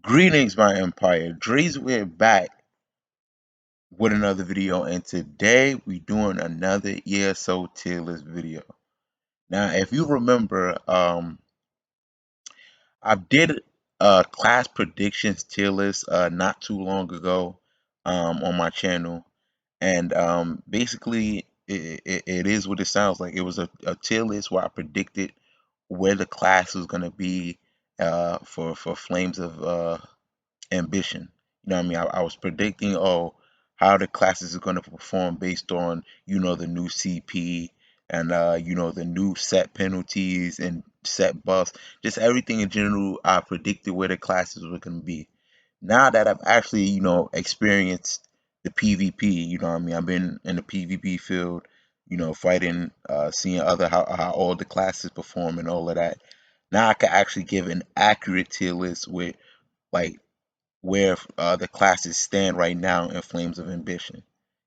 Greetings, my empire. Dre's we're back with another video, and today we doing another ESO tier list video. Now, if you remember, I did a class predictions tier list not too long ago on my channel, and basically it is what it sounds like. It was a tier list where I predicted where the class was gonna be for Flames of Ambition. You know what I mean? I was predicting, how the classes are going to perform based on, the new CP and, the new set penalties and set buffs, just everything in general. I predicted where the classes were going to be. Now that I've actually, experienced the PvP, you know what I mean? I've been in the PvP field, fighting, seeing how all the classes perform and all of that. Now I can actually give an accurate tier list with like where the classes stand right now in Flames of Ambition.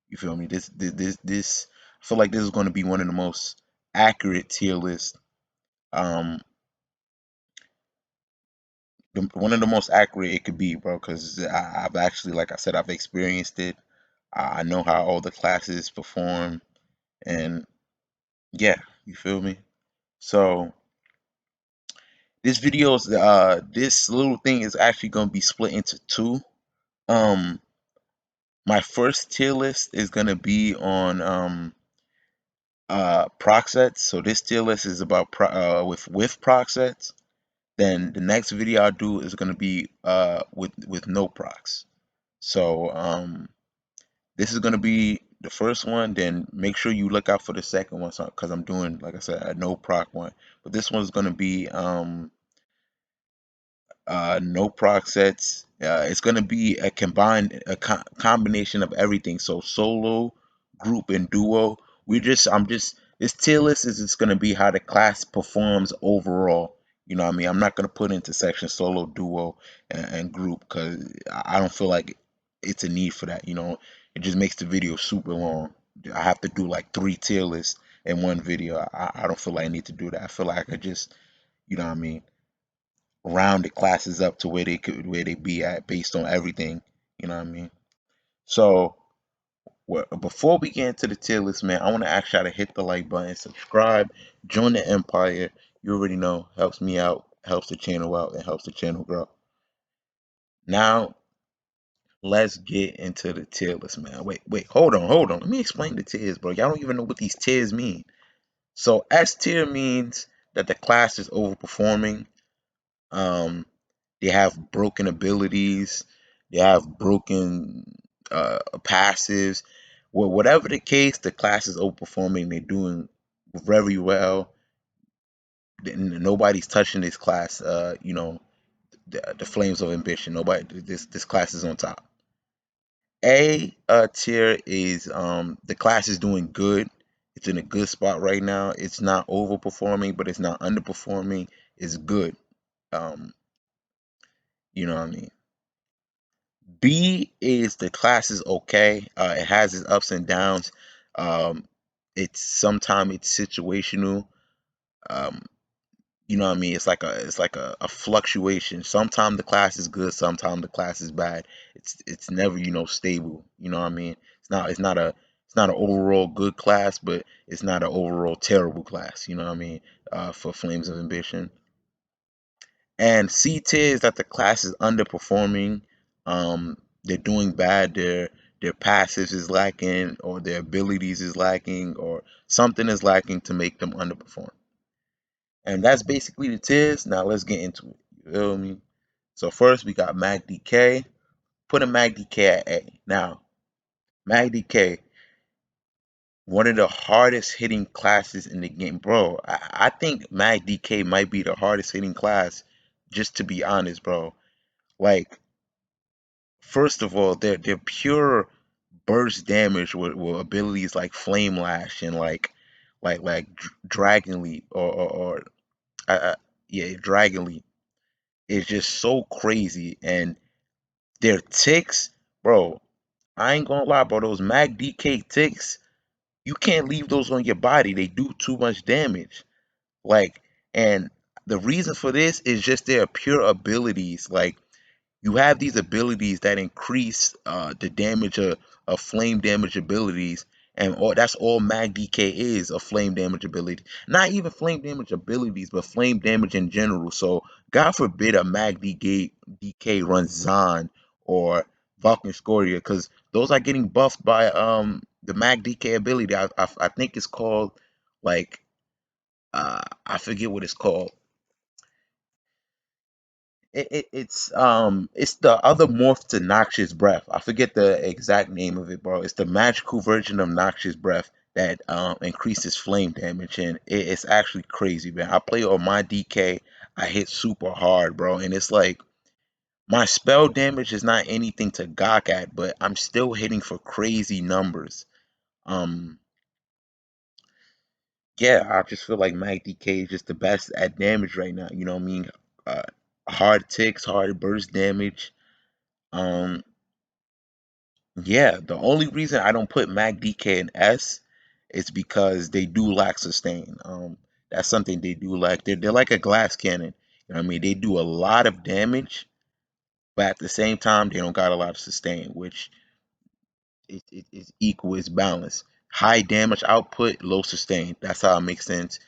You feel me? This I feel like this is going to be one of the most accurate tier lists. Um, one of the most accurate it could be, bro. Because I've actually, like I said, I've experienced it. I know how all the classes perform, and yeah, you feel me? So this little thing is actually going to be split into two. Um, my first tier list is going to be on proc sets. So this tier list is about with proc sets. Then the next video I'll do is gonna be with no procs. So this is gonna be the first one. Then make sure you look out for the second one, so because I'm doing, like I said, a no proc one. But this one's gonna be no proc sets. It's gonna be a combination of everything. So solo, group, and duo. I'm just this tier list is just gonna be how the class performs overall. You know what I mean? I'm not gonna put into section solo, duo, and group because I don't feel like it's a need for that. It just makes the video super long. I have to do like 3 tier lists in one video. I don't feel like I need to do that. I feel like I could just, you know what I mean, round the classes up to where they be at based on everything. You know what I mean? So before we get into the tier list, man, I want to ask y'all to hit the like button, subscribe, join the empire. You already know, helps me out, helps the channel out, and helps the channel grow. Now let's get into the tier list, man. Wait, hold on. Let me explain the tiers, bro. Y'all don't even know what these tiers mean. So S tier means that the class is overperforming. Um, They have broken abilities. They have broken passives. Well, whatever the case, the class is overperforming. They're doing very well. Nobody's touching this class. The Flames of Ambition. Nobody. This class is on top. A tier is the class is doing good. It's in a good spot right now. It's not overperforming, but it's not underperforming. It's good. Um, you know what I mean? B is the class is okay. It has its ups and downs. Um, it's sometimes it's situational. Um, you know what I mean? It's like a fluctuation. Sometimes the class is good. Sometimes the class is bad. It's never stable. You know what I mean? It's not an overall good class, but it's not an overall terrible class. You know what I mean? For Flames of Ambition. And C tier is that the class is underperforming. They're doing bad. Their passives is lacking, or their abilities is lacking, or something is lacking to make them underperform. And that's basically the tiers. Now let's get into it. You feel me? So first we got Mag DK. Put a Mag DK at A. Now, Mag DK, one of the hardest hitting classes in the game, bro. I think Mag DK might be the hardest hitting class. Just to be honest, bro. Like, first of all, they're pure burst damage with abilities like Flame Lash and Dragon Leap or yeah, Dragon Leap is just so crazy. And their ticks, bro. I ain't gonna lie, bro. Those Mag DK ticks, you can't leave those on your body. They do too much damage. Like, and the reason for this is just their pure abilities. Like, you have these abilities that increase the damage of flame damage abilities, and all that's all Mag DK is, a flame damage ability. Not even flame damage abilities, but flame damage in general. So God forbid a Mag DK runs Zon or Vulcan Scoria, because those are getting buffed by the Mag DK ability. I think it's called like I forget what it's called. It's the other morph to Noxious Breath. I forget the exact name of it, bro. It's the magical version of Noxious Breath that increases flame damage, and it's actually crazy, man. I play on my DK, I hit super hard, bro, and it's like my spell damage is not anything to gawk at, but I'm still hitting for crazy numbers. Um, yeah, I just feel like Mag DK is just the best at damage right now. You know what I mean? Uh, hard ticks, hard burst damage. Um, yeah, the only reason I don't put Mag DK in S is because they do lack sustain. That's something they do lack. They're like a glass cannon. You know what I mean? They do a lot of damage, but at the same time, they don't got a lot of sustain, which is equal, is balanced. High damage output, low sustain. That's how it makes sense.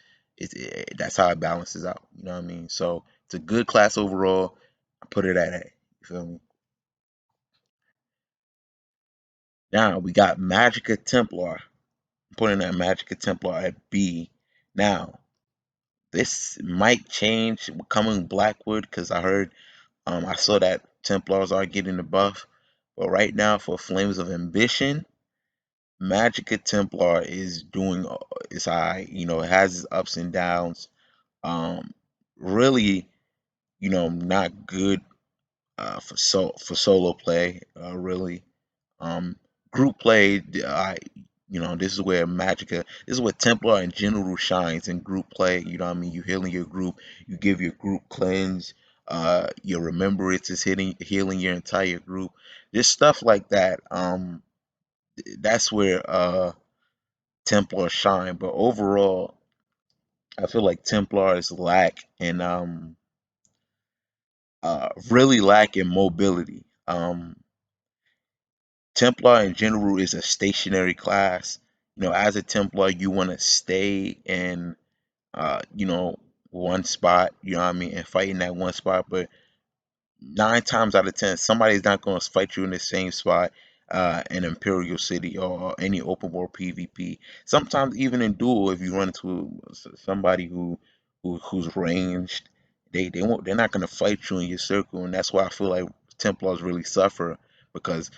That's how it balances out. You know what I mean? So it's a good class overall. I put it at A. You feel me? Now we got Magica Templar. Putting that Magica Templar at B. Now, this might change coming Blackwood because I saw that Templars are getting the buff. But right now, for Flames of Ambition, Magica Templar is doing is high. You know, it has its ups and downs. Um, really, not good for solo play. Really, um, group play, this is where Magica, this is where Templar in general shines in group play. You know what I mean? You healing your group, you give your group cleanse, your remembrance is healing your entire group. Just stuff like that. That's where Templar shine. But overall, I feel like Templars lack in really lack in mobility. Templar in general is a stationary class. As a Templar, you want to stay in, one spot. You know what I mean, and fight in that one spot. But 9 times out of 10, somebody's not going to fight you in the same spot in Imperial City or any open world PvP. Sometimes even in duel, if you run into somebody who's ranged, they're not going to fight you in your circle, and that's why I feel like Templars really suffer because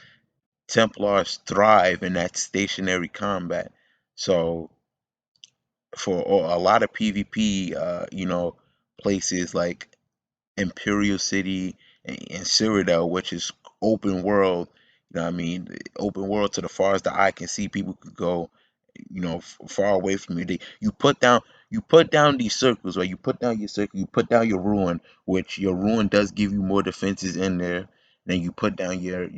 Templars thrive in that stationary combat. So for a lot of PvP, places like Imperial City and Cyrodiil, which is open world. You know what I mean? Open world to the far as the eye can see. People could go, far away from you. You put down these circles, right? You put down your circle, you put down your ruin, which your ruin does give you more defenses in there. Then you put down your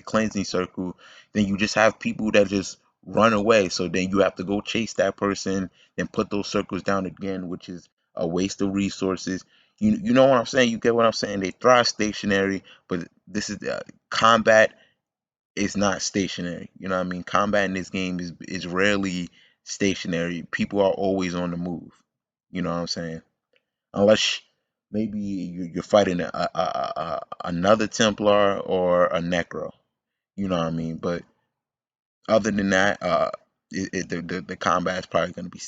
cleansing circle. Then you just have people that just run away. So then you have to go chase that person, then put those circles down again, which is a waste of resources. You know what I'm saying? You get what I'm saying? They thrive stationary, but this is combat is not stationary. You know what I mean? Combat in this game is rarely stationary. People are always on the move. You know what I'm saying? Unless maybe you're fighting another Templar or a Necro. You know what I mean? But other than that, the combat is probably going to be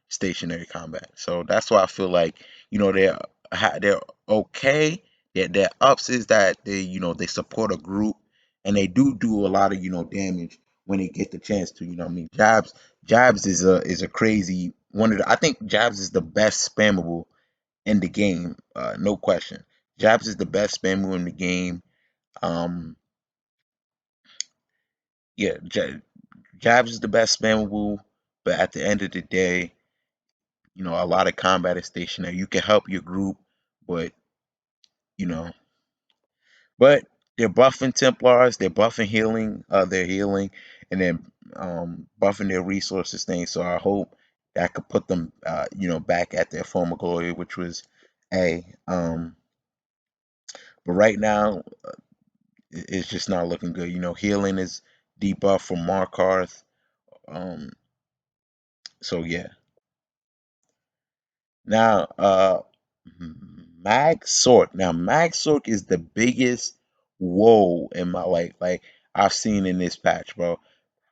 stationary combat. So that's why I feel like they're okay. Their ups is that they support a group and they do a lot of damage when they get the chance to. You know what I mean? Jabs is a crazy one of the. I think Jabs is the best spammable in the game. No question. Jabs is the best spammable in the game. Um, yeah, Jabs is the best spammable, but at the end of the day, a lot of combat is stationary. You can help your group, but you know, but they're buffing Templars, they're buffing healing, they're healing, and then buffing their resources thing. So I hope that could put them, back at their former glory, which was A. But right now, it's just not looking good. You know, healing is debuff from Markarth. Um, so yeah. Now, Mag Sork. Now, Mag Sork is the biggest woe in my life. Like I've seen in this patch, bro.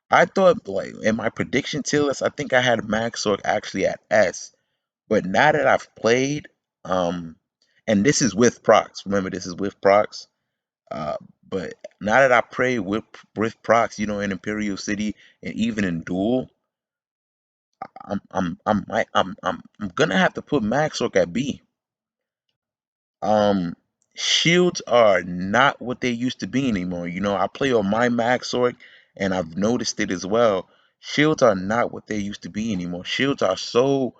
I thought like in my prediction tier list, I think I had Mag Sork actually at S. But now that I've played, um, and this is with Procs. Remember, this is with Procs. Uh, but now that I play with Procs, you know, in Imperial City and even in Duel, I'm gonna have to put Mag Sork at B. Um, Shields are not what they used to be anymore. You know, I play on my Mag Sork, and I've noticed it as well. Shields are not what they used to be anymore. Shields are so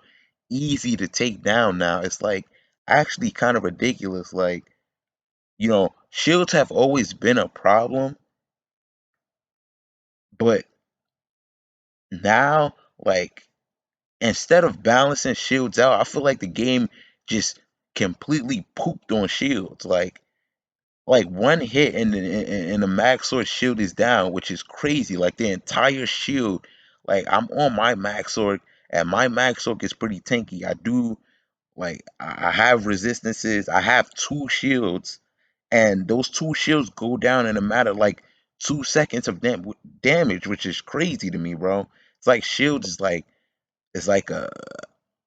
easy to take down now. It's like actually kind of ridiculous. Like, you know, shields have always been a problem, but now, like, instead of balancing shields out, I feel like the game just completely pooped on shields. Like one hit and the max sword shield is down, which is crazy. Like the entire shield, like I'm on my max sword, and my max sword is pretty tanky. I do like I have resistances. I have two shields, and those two shields go down in a matter of like 2 seconds of damage, which is crazy to me, bro. It's like shields is like it's like a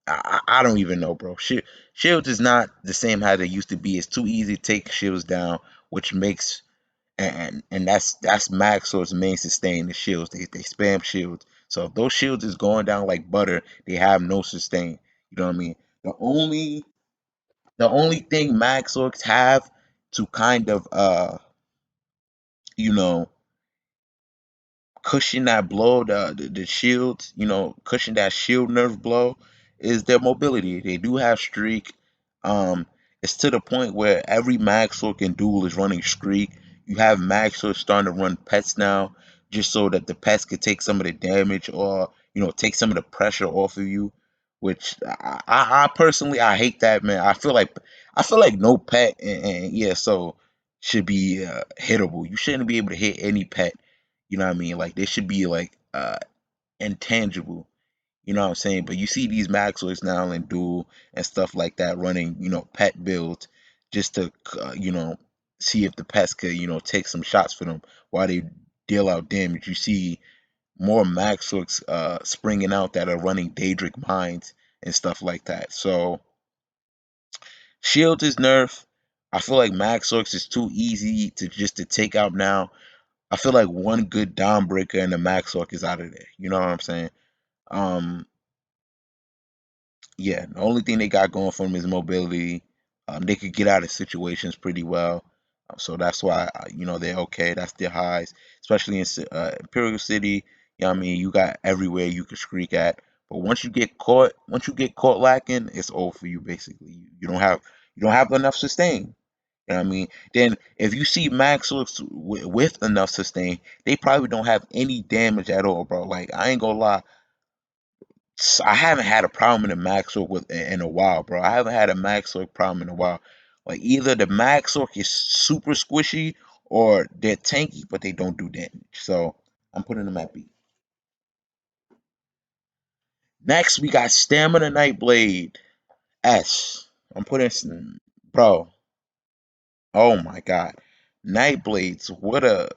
I don't even know, bro. Shields is not the same how they used to be. It's too easy to take shields down, which makes and that's Max Sword's main sustain the shields. They spam shields. So if those shields is going down like butter, they have no sustain. You know what I mean? The only thing Max Orcs have to kind of you know cushion that blow, the shields, cushion that shield nerf blow, is their mobility. They do have streak. Um, it's to the point where every Maxwell can duel is running streak. You have Maxwell starting to run pets now, just so that the pets could take some of the damage or take some of the pressure off of you. Which I personally I hate that, man. I feel like no pet and ESO should be hittable. You shouldn't be able to hit any pet, you know what I mean? Like they should be like intangible. You know what I'm saying? But you see these Maxwells now in duel and stuff like that running, pet builds just to see if the pets could, take some shots for them while they deal out damage. You see more Maxwells springing out that are running Daedric Mines and stuff like that. So Shield is nerf. I feel like Maxwells is too easy to take out now. I feel like one good down breaker and the max Hawk is out of there. You know what I'm saying? Um, yeah, the only thing they got going for them is mobility. They could get out of situations pretty well. So that's why they're okay. That's their highs, especially in Imperial City. You know what I mean? You got everywhere you can streak at. But once you get caught lacking, it's over for you basically. You don't have enough sustain. You know what I mean? Then if you see Max with enough sustain, they probably don't have any damage at all, bro. Like I ain't gonna lie, I haven't had a problem in a Max with in a while, bro. I haven't had a Max problem in a while. Like either the Max is super squishy or they're tanky, but they don't do damage. So I'm putting them at B. Next we got Stamina Nightblade S. I'm putting bro. Oh my god, Nightblades. What a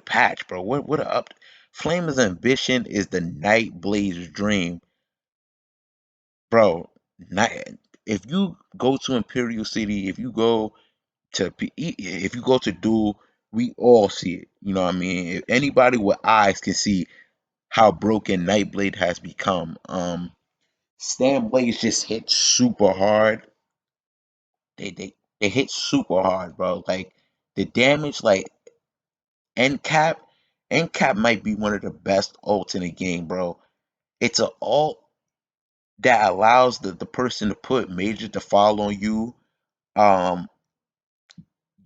patch, bro. What a up. Flamer's ambition is the Nightblade's dream, bro. Night. If you go to Imperial City, if you go to Duel, we all see it. You know what I mean? If anybody with eyes can see how broken Nightblade has become. Stan Blades just hit super hard. They hit super hard, bro. Like the damage, like NCAP, NCAP might be one of the best ults in the game, bro. It's a ult that allows the person to put major to fall on you. Um,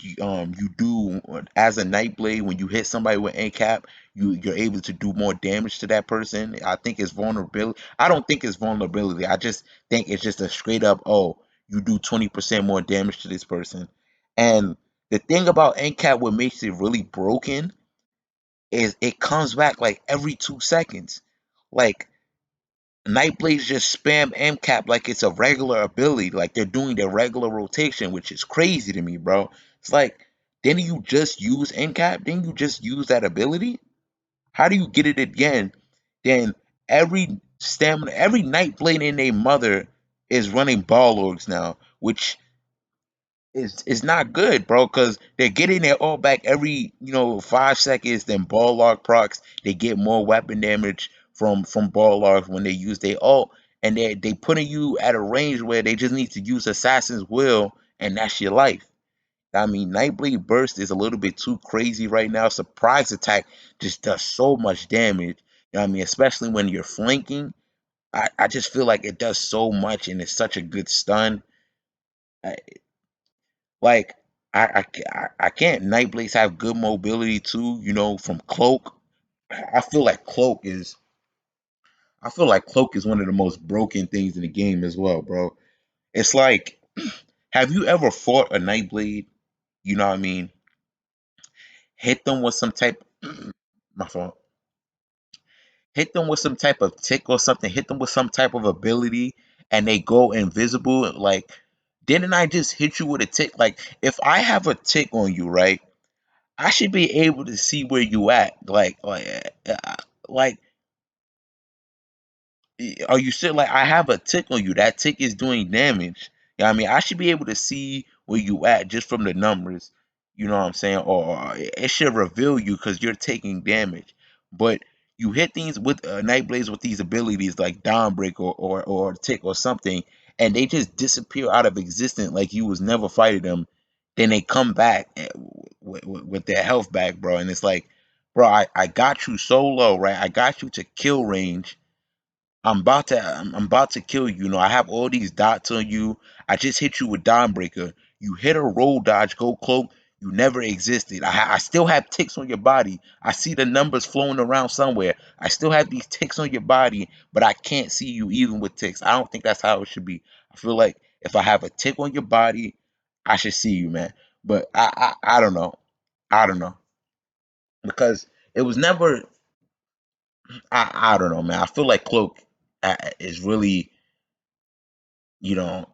you do as a Nightblade when you hit somebody with NCAP, you're able to do more damage to that person. I think it's vulnerability. I don't think it's vulnerability. I just think it's just a straight up, oh, you do 20% more damage to this person. And the thing about NCAP, what makes it really broken, is it comes back like every 2 seconds. Like Nightblades just spam MCAP like it's a regular ability, like they're doing their regular rotation, which is crazy to me, bro. It's like, didn't you just use NCAP? Didn't you just use that ability? How do you get it again? Then every Nightblade and their mother is running ball orgs now, which is not good, bro, because they're getting their all back every 5 seconds. Then ball log procs, they get more weapon damage from ball logs when they use their ult, and they putting you at a range where they just need to use Assassin's Will, and that's your life. I mean, Nightblade Burst is a little bit too crazy right now. Surprise attack just does so much damage. You know what I mean? Especially when you're flanking. I just feel like it does so much and it's such a good stun. I, like I can't. Nightblades have good mobility too. From Cloak. I feel like Cloak is. I feel like Cloak is one of the most broken things in the game as well, bro. It's like, have you ever fought a Nightblade? You know what I mean? Hit them with some type. My fault. Hit them with some type of tick or something. Hit them with some type of ability, and they go invisible. Like, didn't I just hit you with a tick? Like, if I have a tick on you, right? I should be able to see where you at. Like, are you still like I have a tick on you? That tick is doing damage. I mean, I should be able to see where you at just from the numbers. You know what I'm saying? Or it should reveal you because you're taking damage. But you hit things with Night Blaze with these abilities like Dawnbreak or Tick or something, and they just disappear out of existence like you was never fighting them. Then they come back with their health back, bro. And it's like, bro, I got you so low, right? I got you to kill range. I'm about to kill you. I have all these dots on you. I just hit you with Dawnbreaker. You hit a roll dodge, go cloak. You never existed. I still have ticks on your body. I see the numbers flowing around somewhere. I still have these ticks on your body, but I can't see you even with ticks. I don't think that's how it should be. I feel like if I have a tick on your body, I should see you, man. But I don't know. I don't know because it was never. I don't know, man. I feel like Cloak is really, you know,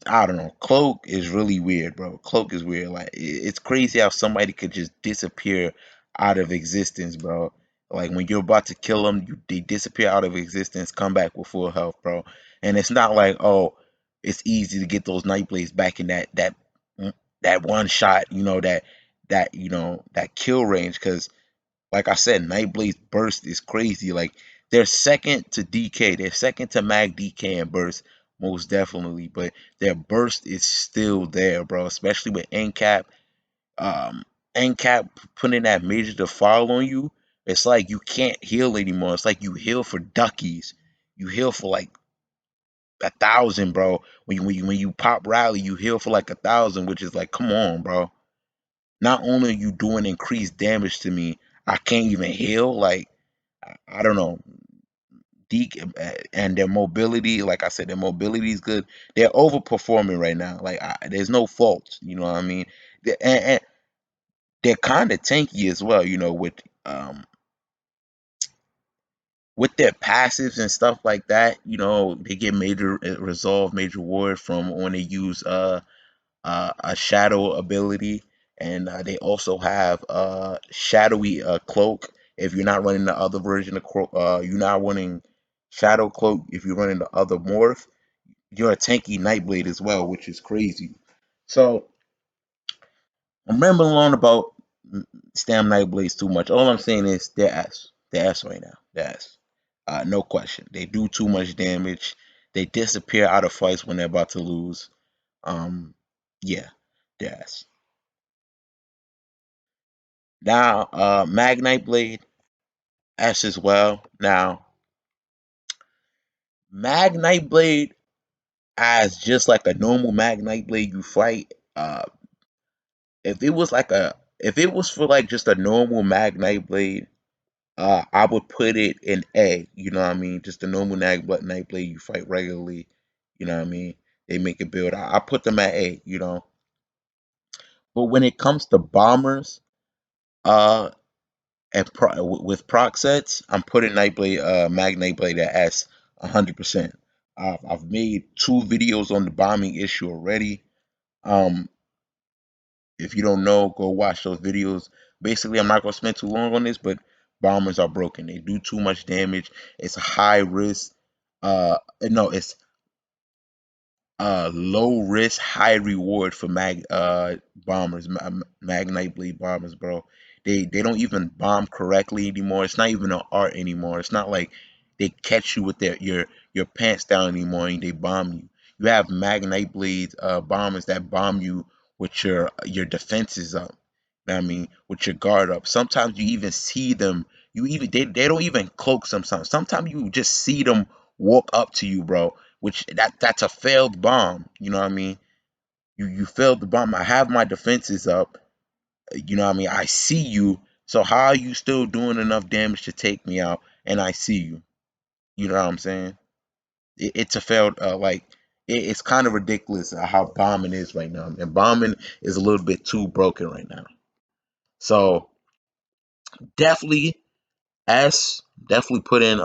I don't know. Cloak is really weird, bro. Cloak is weird. Like it's crazy how somebody could just disappear out of existence, bro. Like when you're about to kill them, they disappear out of existence, come back with full health, bro. And it's not like, oh, it's easy to get those night blades back in that one shot, that kill range. Because like I said, Nightblade's burst is crazy. Like they're second to DK, they're second to Mag DK and burst, most definitely. But their burst is still there, bro. Especially with NCAP. NCAP putting that major defile on you. It's like you can't heal anymore. It's like you heal for duckies. You heal for like 1,000, bro. When you pop rally, you heal for like 1,000, which is like, come on, bro. Not only are you doing increased damage to me, I can't even heal. Like I don't know. And their mobility, like I said, their mobility is good. They're overperforming right now. Like there's no fault. You know what I mean? And they're kind of tanky as well. With their passives and stuff like that. They get major resolve, major ward from when they use a shadow ability, and they also have shadowy cloak. If you're not running the other version of cloak, you're not running shadow cloak. If you're running the other morph, you're a tanky nightblade as well, which is crazy. So I'm rambling on about Stam Nightblades too much. All I'm saying is they're ass. They're ass right now. They're ass. No question. They do too much damage. They disappear out of fights when they're about to lose. Um, yeah, they're ass. Now, Magnite Blade S as well. Now, Magnite Blade as just like a normal Magnite Blade you fight. If it was if it was for like just a normal Magnite Blade, I would put it in A. You know what I mean? Just a normal Magnite Blade you fight regularly. You know what I mean? They make it build. I put them at A. You know, but when it comes to bombers, uh, with proc sets, I'm putting Nightblade, Mag Nightblade at S, 100%. I've made 2 videos on the bombing issue already. Um, if you don't know, go watch those videos. Basically, I'm not gonna spend too long on this, but bombers are broken. They do too much damage. It's a high risk. No, it's low risk, high reward for Magnite Blade bombers, bro. They don't even bomb correctly anymore. It's not even an art anymore. It's not like they catch you with your pants down anymore and they bomb you. You have Magnite Blade bombers that bomb you with your defenses up. You know what I mean, with your guard up. Sometimes you even see them. They don't even cloak sometimes. Sometimes you just see them walk up to you, bro, which that's a failed bomb. You know what I mean? You failed the bomb. I have my defenses up. You know what I mean? I see you. So how are you still doing enough damage to take me out? And I see you. You know what I'm saying? It's a failed it's kind of ridiculous how bombing is right now. And bombing is a little bit too broken right now. So definitely S. Definitely put in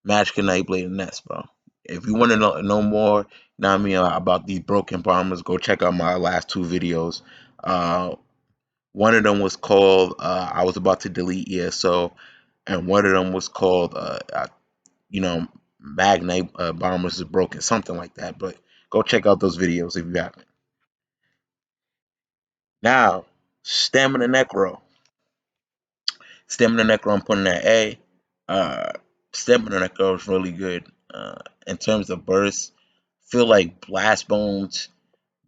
Magic and Nightblade and Nest, bro. If you want to know more, you know what I mean, about these broken bombers, go check out my last 2 videos. Uh, one of them was called I was about to delete ESO, and one of them was called you know, Magnite bombers is broken, something like that. But go check out those videos if you haven't. Now, Stamina Necro. Stamina Necro, I'm putting at A. Uh, Stamina Necro is really good in terms of burst. Feel like Blast Bones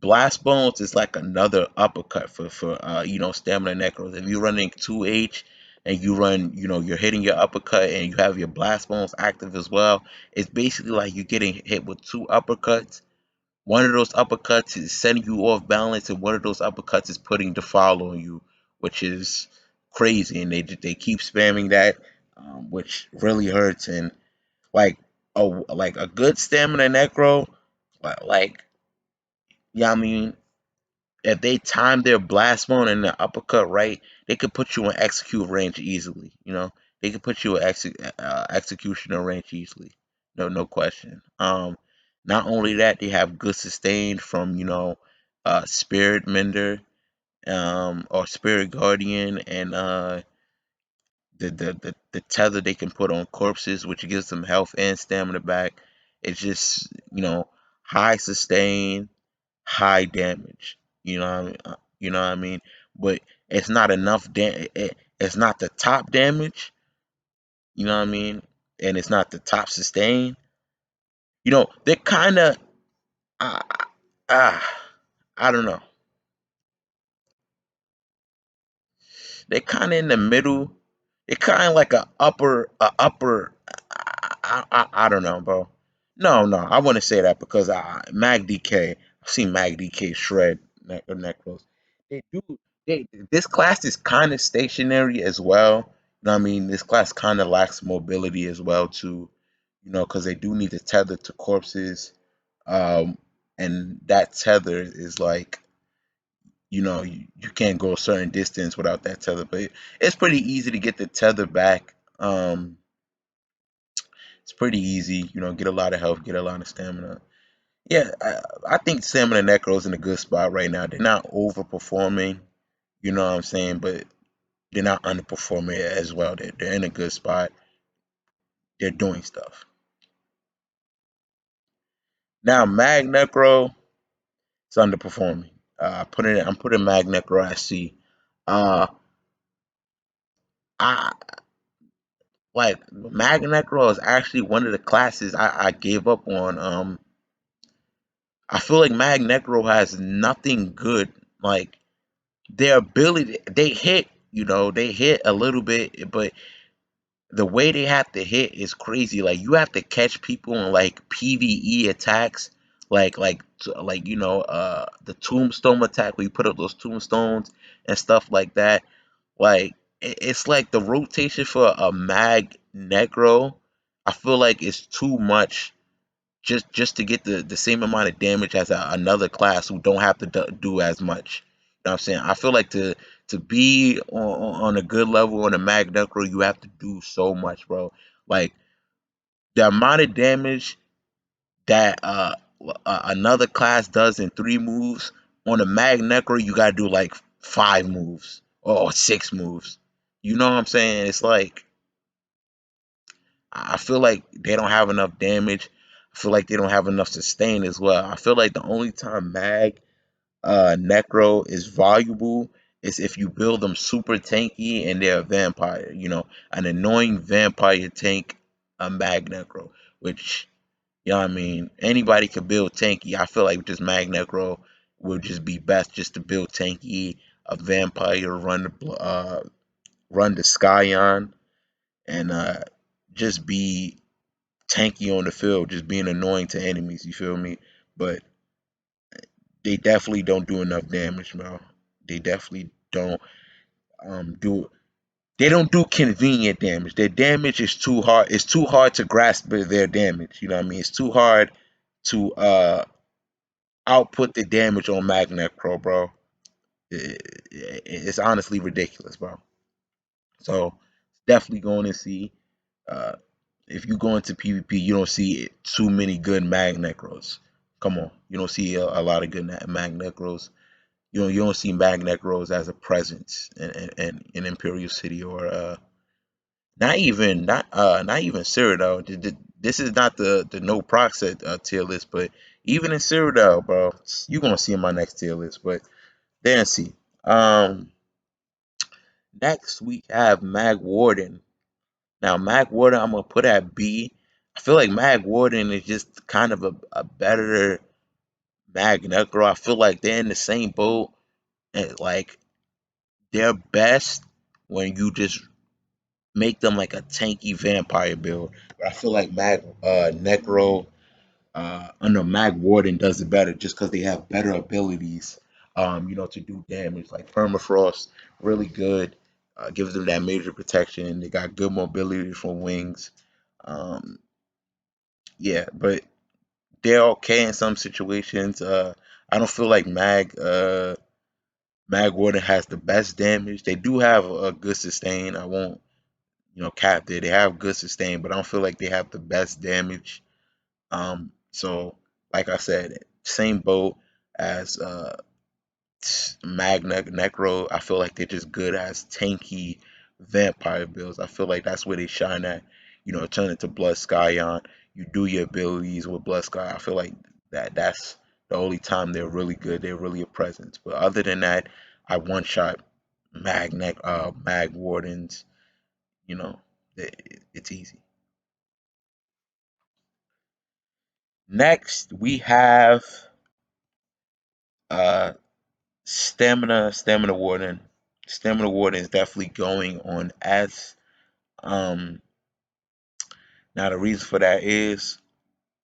is like another uppercut for Stamina Necros. If you're running 2H and you run, you're hitting your uppercut and you have your Blast Bones active as well, it's basically like you're getting hit with 2 uppercuts. One of those uppercuts is setting you off balance, and one of those uppercuts is putting defile on you, which is crazy. And they keep spamming that, which really hurts. And like a good Stamina Necro, like yeah, I mean, if they time their blast bone and the uppercut right, they could put you in execute range easily. They could put you in executioner range easily. No question. Not only that, they have good sustain from Spirit Mender, or Spirit Guardian, and the tether they can put on corpses, which gives them health and stamina back. It's just high sustain, high damage. You know what I mean. But it's not enough. It's not the top damage. You know what I mean. And it's not the top sustain. They're kind of uh, uh, I don't know. They're kind of in the middle. They're kind of like a upper. I don't know, bro. No, I wouldn't say that because Mag DK. I've seen Mag DK shred Necros. They do. This class is kind of stationary as well. You know what I mean? This class kind of lacks mobility as well too. Because they do need to tether to corpses, um, and that tether is like you can't go a certain distance without that tether. But it's pretty easy to get the tether back. It's pretty easy. Get a lot of health, get a lot of stamina. Yeah, I think Stamina Necro's in a good spot right now. They're not overperforming, you know what I'm saying, but they're not underperforming as well. They're in a good spot. They're doing stuff. Now Mag Necro is underperforming. I'm putting Mag Necro at C. Uh, I like Mag Necro is actually one of the classes I gave up on. I feel like Mag Necro has nothing good. Like their ability, they hit a little bit, but the way they have to hit is crazy. Like you have to catch people in like PVE attacks, the tombstone attack where you put up those tombstones and stuff like that. Like it's like the rotation for a Mag Necro. I feel like it's too much just to get the same amount of damage as another class who don't have to do as much. You know what I'm saying? I feel like to be on a good level on a mag necro, you have to do so much, bro. Like the amount of damage that another class does in 3 moves on a mag necro, you gotta do like 5 moves or 6 moves. You know what I'm saying? It's like I feel like they don't have enough damage. I feel like they don't have enough sustain as well. I feel like the only time mag necro is valuable is if you build them super tanky and they're a vampire. You know, an annoying vampire tank, a mag necro, which you know what I mean. Anybody can build tanky. I feel like just mag necro would just be best just to build tanky, a vampire, run the Scion, and just be tanky on the field, just being annoying to enemies. You feel me? But they definitely don't do enough damage, bro. They definitely don't do. They don't do convenient damage. Their damage is too hard. It's too hard to grasp their damage. You know what I mean? It's too hard to output the damage on Magnet Pro, bro. It's honestly ridiculous, bro. So definitely going to see. Uh, if you go into PvP, you don't see too many good mag necros. Come on, you don't see a lot of good mag necros. You don't see mag necros as a presence in Imperial City or not even Cyrodiil. This is not the no procs tier list, but even in Cyrodiil, bro, you gonna see in my next tier list. But then see. Um, Next we have Mag Warden. Now, Mag Warden, I'm gonna put at B. I feel like Mag Warden is just kind of a better Mag Necro. I feel like they're in the same boat, and like they're best when you just make them like a tanky vampire build. But I feel like Mag Necro under Mag Warden does it better just because they have better abilities. To do damage like Permafrost, really good. Gives them that major protection. They got good mobility from wings. Um, yeah, but they're okay in some situations. I don't feel like Mag Warden has the best damage. They do have a good sustain. I won't cap it. They have good sustain, but I don't feel like they have the best damage. So like I said, same boat as Necro. I feel like they're just good as tanky vampire builds. I feel like that's where they shine at. Turn into Blood Scion. You do your abilities with Blood Sky. I feel like that's the only time they're really good. They're really a presence. But other than that, I one shot Mag Wardens. You know, it's easy. Next we have uh Stamina Warden. Stamina Warden is definitely going on S. Um, Now the reason for that is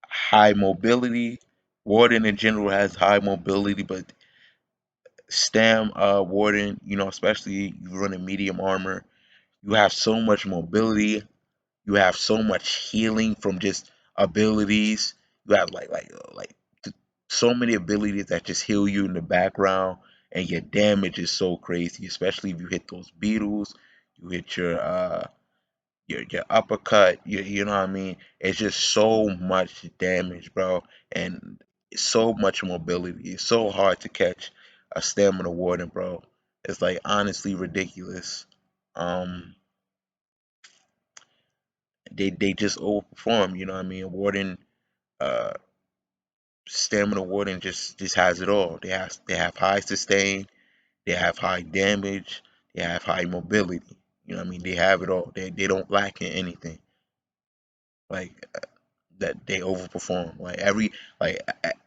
high mobility. Warden in general has high mobility, but Stam Warden, especially you running medium armor, you have so much mobility. You have so much healing from just abilities. You have so many abilities that just heal you in the background, and your damage is so crazy. Especially if you hit those beetles, you hit your uppercut. You know what I mean? It's just so much damage, bro, and so much mobility. It's so hard to catch a stamina warden, bro. It's like honestly ridiculous. Um, they just overperform. You know what I mean? Warden, uh, stamina warden just has it all. They have high sustain. They have high damage. They have high mobility. You know what I mean? They have it all. They don't lack in anything. Like that they overperform.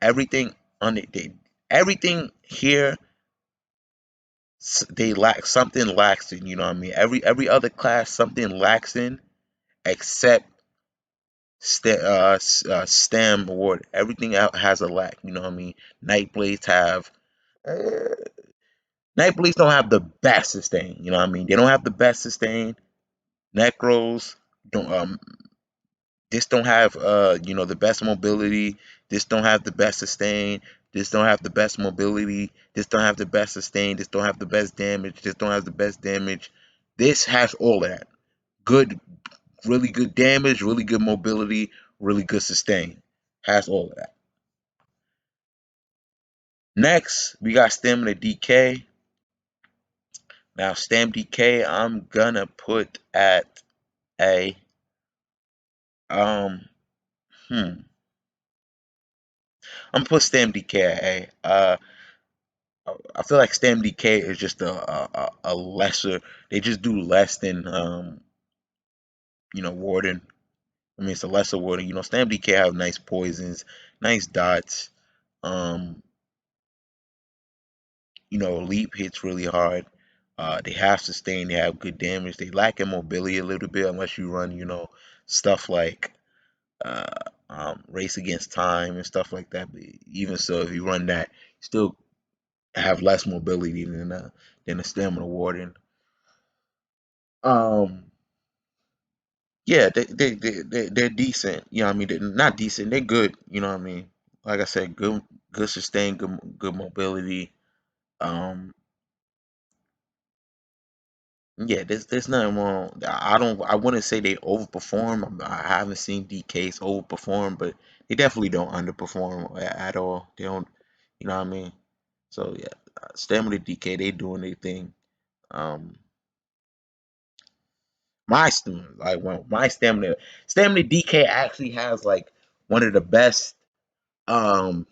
Everything on it, everything here they lack something lacks in. You know what I mean? Every other class something lacks in except STEM award. Everything else has a lack. You know what I mean? Nightblades have. Uh, Nightblades don't have the best sustain. You know what I mean? They don't have the best sustain. Necros don't. this don't have the best mobility. This don't have the best sustain. This don't have the best mobility. This don't have the best sustain. This don't have the best damage. This don't have the best damage. This has all of that. Good, really good damage, really good mobility, really good sustain. Has all of that. Next, we got stamina DK. Now, stam DK, I'm gonna put at a um hmm. I'm gonna put stam DK at A. I feel like stam DK is just a lesser. They just do less than Warden. I mean, it's a lesser Warden. Stam DK have nice poisons, nice dots. Um, Leap hits really hard. They have sustain. They have good damage. They lack in mobility a little bit unless you run, stuff like uh, race against time and stuff like that. But even so, if you run that, you still have less mobility than a stamina warden. Um, yeah, they're decent. I mean, they're not decent. They're good. You know what I mean? Like I said, good sustain, good mobility. Um, Yeah, there's nothing wrong. I wouldn't say they overperform. I haven't seen DKs overperform, but they definitely don't underperform at all. They don't, you know what I mean? So yeah, Stamina DK, they doing their thing. Um, my stamina, like when my stamina DK actually has like one of the best. Um,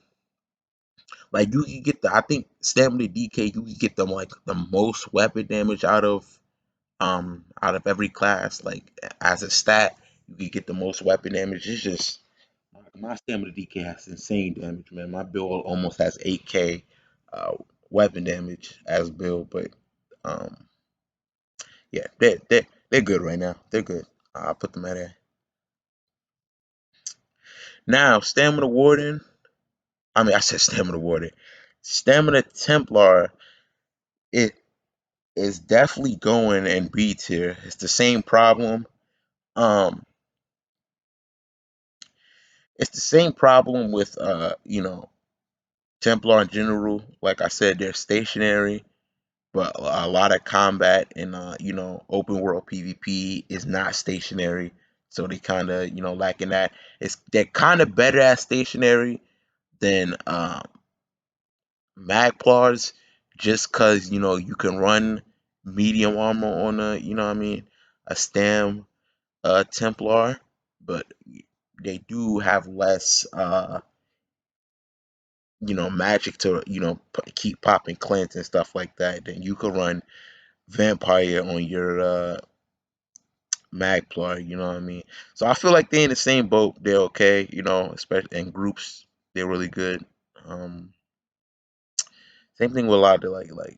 like you can get I think Stamina DK, you can get them like the most weapon damage out of every class. Like as a stat, you can get the most weapon damage. It's just my stamina DK has insane damage, man. My build almost has 8k uh, weapon damage as build, but um, yeah, they're good right now. They're good. I'll put them at A. Now, stamina warden. I mean, I said stamina warden. Stamina Templar. It is definitely going in B tier. It's the same problem. Um, it's the same problem with Templar in general. Like I said, they're stationary, but a lot of combat in open world PvP is not stationary. So they kind of lacking that. They're kind of better at stationary than Magplars, just cause you can run medium armor on a stam Templar, but they do have less magic to keep popping cleanse and stuff like that. Then you could run vampire on your Magplar, you know what I mean? So I feel like they're in the same boat. They're okay, especially in groups, they're really good. Um, Same thing with a lot of the, like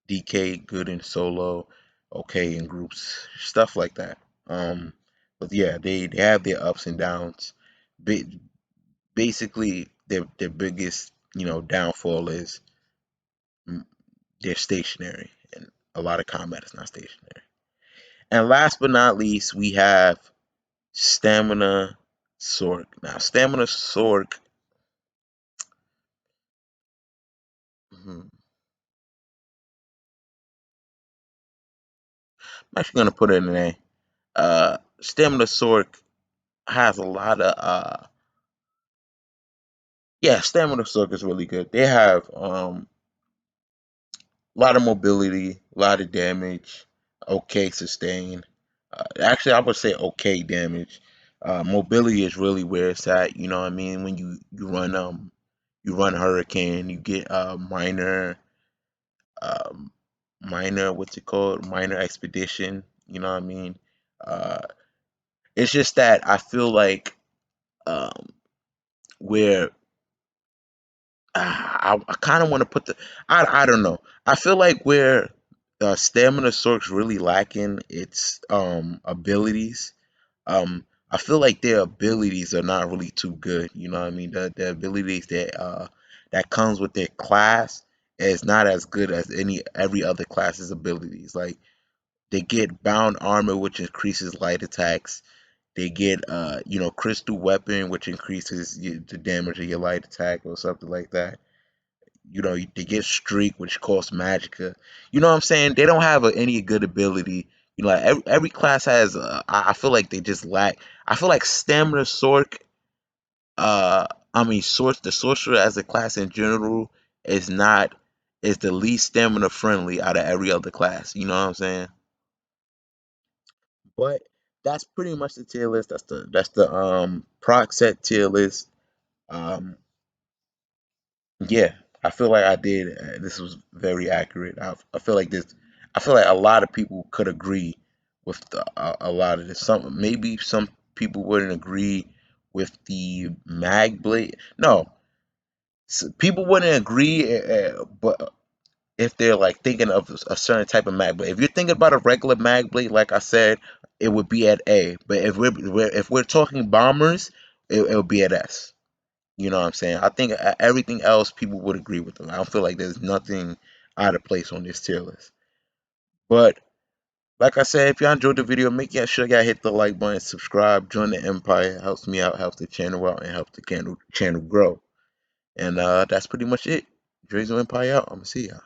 DK, good in solo, okay in groups, stuff like that. But yeah, they have their ups and downs. Ba- Basically, their biggest downfall is mm, they're stationary, and a lot of combat is not stationary. And last but not least, we have Stamina Sork. Now, Stamina Sork, I'm actually gonna put it in A. Stamina Sork has a lot of yeah, Stamina Sork is really good. They have a lot of mobility, a lot of damage, okay sustain. Actually, I would say okay damage. Mobility is really where it's at. You know what I mean? When you run Hurricane, you get um minor what's it called? Minor expedition. You know what I mean? Uh, it's just that I feel like um where I kind of want to put I don't know. I feel like where Stamina Sork's really lacking its abilities. I feel like their abilities are not really too good. You know what I mean? The abilities that comes with their class is not as good as every other class's abilities. Like they get bound armor, which increases light attacks. They get crystal weapon, which increases the damage of your light attack or something like that. They get streak, which costs magicka. You know what I'm saying? They don't have any good ability. Like every class has. I feel like they just lack. I feel like stamina sork. I mean, the sorcerer as a class in general is not is the least stamina friendly out of every other class. You know what I'm saying? But that's pretty much the tier list. That's the proc set tier list. Um, yeah, I feel like I did. This was very accurate. I feel like this. I feel like a lot of people could agree with a lot of this. Some people wouldn't agree with the mag blade. No, people wouldn't agree, but if they're like thinking of a certain type of mag blade. If you're thinking about a regular mag blade, like I said, it would be at A. But if we're talking bombers, it would be at S. You know what I'm saying? I think everything else people would agree with them. I don't feel like there's nothing out of place on this tier list. But like I said, if y'all enjoyed the video, make sure y'all hit the like button, subscribe, join the empire. It helps me out, helps the channel out, and helps the channel grow. And that's pretty much it. Dre's Empire out. I'm gonna see y'all.